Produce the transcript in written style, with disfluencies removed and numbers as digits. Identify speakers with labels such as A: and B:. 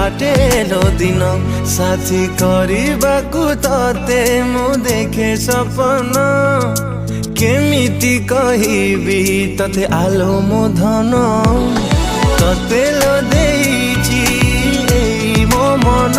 A: काटेलो दिन साथी करबाकू तते मु देखे सपन केमिति कहिबी तते आलो मो धन तते लो देइछि एई मो मन